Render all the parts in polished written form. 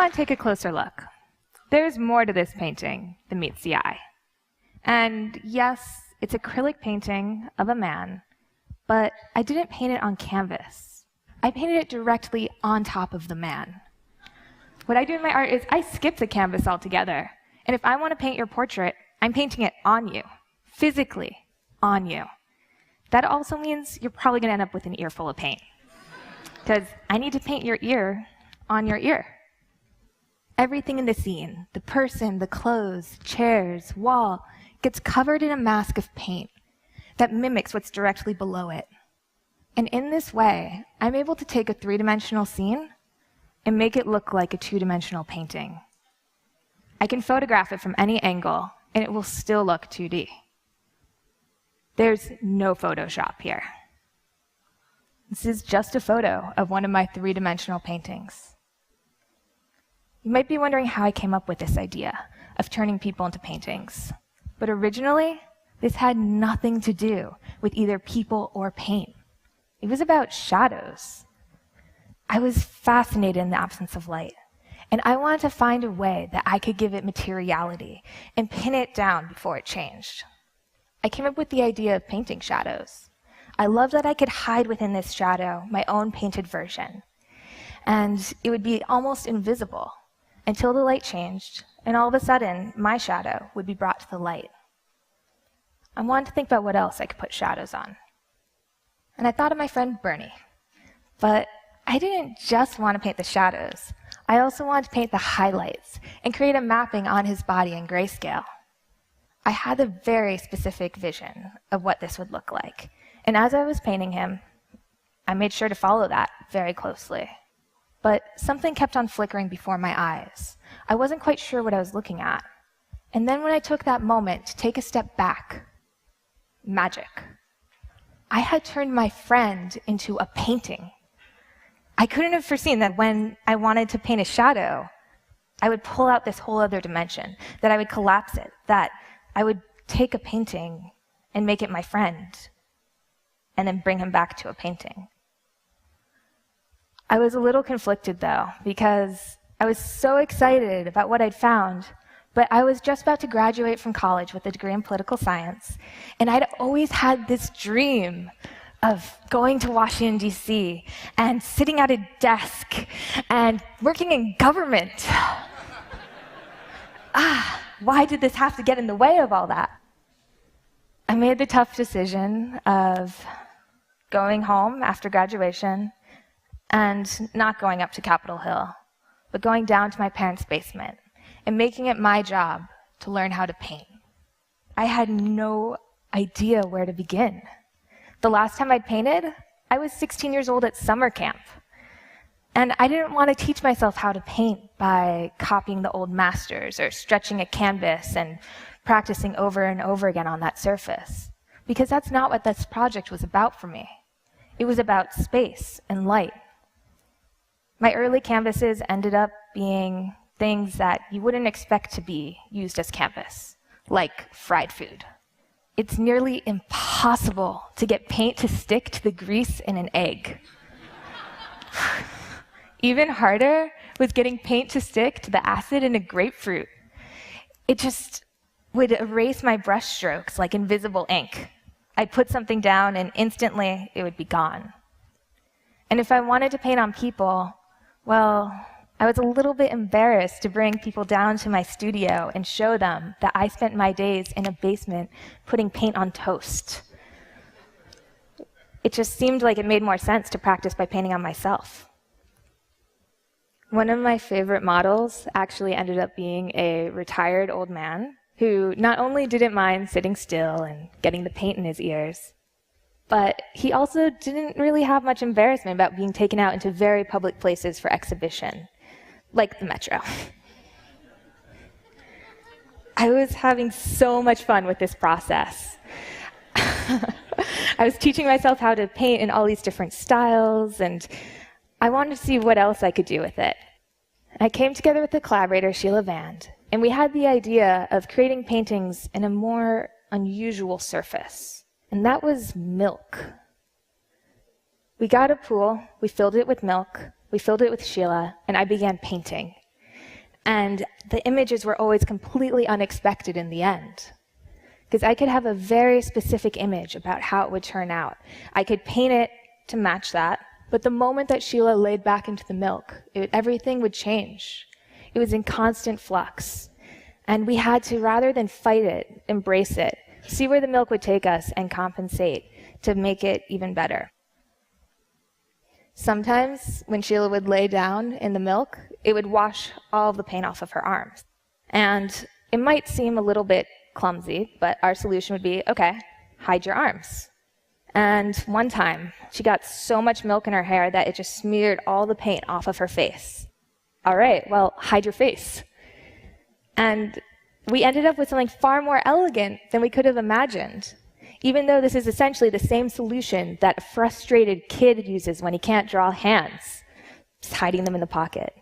want to take a closer look. There's more to this painting than meets the eye. And yes, it's acrylic painting of a man, but I didn't paint it on canvas. I painted it directly on top of the man. What I do in my art is I skip the canvas altogether. And if I want to paint your portrait, I'm painting it on you, physically on you. That also means you're probably going to end up with an earful of paint, because I need to paint your ear on your ear. Everything in the scene, the person, the clothes, chairs, wall, gets covered in a mask of paint that mimics what's directly below it. And in this way, I'm able to take a three-dimensional scene and make it look like a two-dimensional painting. I can photograph it from any angle, and it will still look 2D. There's no Photoshop here. This is just a photo of one of my three-dimensional paintings. You might be wondering how I came up with this idea of turning people into paintings. But originally, this had nothing to do with either people or paint. It was about shadows. I was fascinated in the absence of light, and I wanted to find a way that I could give it materiality and pin it down before it changed. I came up with the idea of painting shadows. I loved that I could hide within this shadow my own painted version, and it would be almost invisible until the light changed, and all of a sudden, my shadow would be brought to the light. I wanted to think about what else I could put shadows on. And I thought of my friend Bernie. But I didn't just want to paint the shadows. I also wanted to paint the highlights and create a mapping on his body in grayscale. I had a very specific vision of what this would look like. And as I was painting him, I made sure to follow that very closely. But something kept on flickering before my eyes. I wasn't quite sure what I was looking at. And then when I took that moment to take a step back, magic. I had turned my friend into a painting. I couldn't have foreseen that when I wanted to paint a shadow, I would pull out this whole other dimension, that I would collapse it, that I would take a painting and make it my friend, and then bring him back to a painting. I was a little conflicted, though, because I was so excited about what I'd found, but I was just about to graduate from college with a degree in political science, and I'd always had this dream of going to Washington, D.C., and sitting at a desk and working in government. Why did this have to get in the way of all that? I made the tough decision of going home after graduation and not going up to Capitol Hill, but going down to my parents' basement and making it my job to learn how to paint. I had no idea where to begin. The last time I'd painted, I was 16 years old at summer camp. And I didn't want to teach myself how to paint by copying the old masters or stretching a canvas and practicing over and over again on that surface, because that's not what this project was about for me. It was about space and light. My early canvases ended up being things that you wouldn't expect to be used as canvas, like fried food. It's nearly impossible to get paint to stick to the grease in an egg. Even harder was getting paint to stick to the acid in a grapefruit. It just would erase my brush strokes like invisible ink. I'd put something down and instantly it would be gone. And if I wanted to paint on people, well, I was a little bit embarrassed to bring people down to my studio and show them that I spent my days in a basement putting paint on toast. It just seemed like it made more sense to practice by painting on myself. One of my favorite models actually ended up being a retired old man who not only didn't mind sitting still and getting the paint in his ears, but he also didn't really have much embarrassment about being taken out into very public places for exhibition, like the Metro. I was having so much fun with this process. I was teaching myself how to paint in all these different styles, and I wanted to see what else I could do with it. I came together with the collaborator, Sheila Vand, and we had the idea of creating paintings in a more unusual surface. And that was milk. We got a pool, we filled it with milk, we filled it with Sheila, and I began painting. And the images were always completely unexpected in the end. Because I could have a very specific image about how it would turn out. I could paint it to match that, but the moment that Sheila laid back into the milk, everything would change. It was in constant flux. And we had to, rather than fight it, embrace it, see where the milk would take us and compensate to make it even better. Sometimes, when Sheila would lay down in the milk, it would wash all of the paint off of her arms. And it might seem a little bit clumsy, but our solution would be, okay, hide your arms. And one time, she got so much milk in her hair that it just smeared all the paint off of her face. All right, well, hide your face. And we ended up with something far more elegant than we could have imagined, even though this is essentially the same solution that a frustrated kid uses when he can't draw hands, just hiding them in the pocket.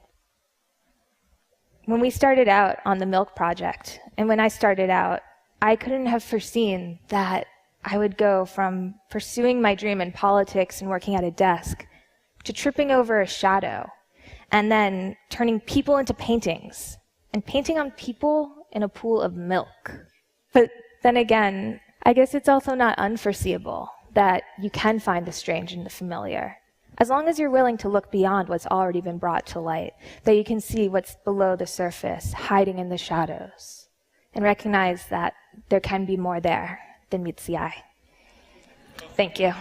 When we started out on the milk project, and when I started out, I couldn't have foreseen that I would go from pursuing my dream in politics and working at a desk to tripping over a shadow, and then turning people into paintings, and painting on people in a pool of milk. But then again, I guess it's also not unforeseeable that you can find the strange in the familiar, as long as you're willing to look beyond what's already been brought to light, that you can see what's below the surface, hiding in the shadows, and recognize that there can be more there than meets the eye. Thank you.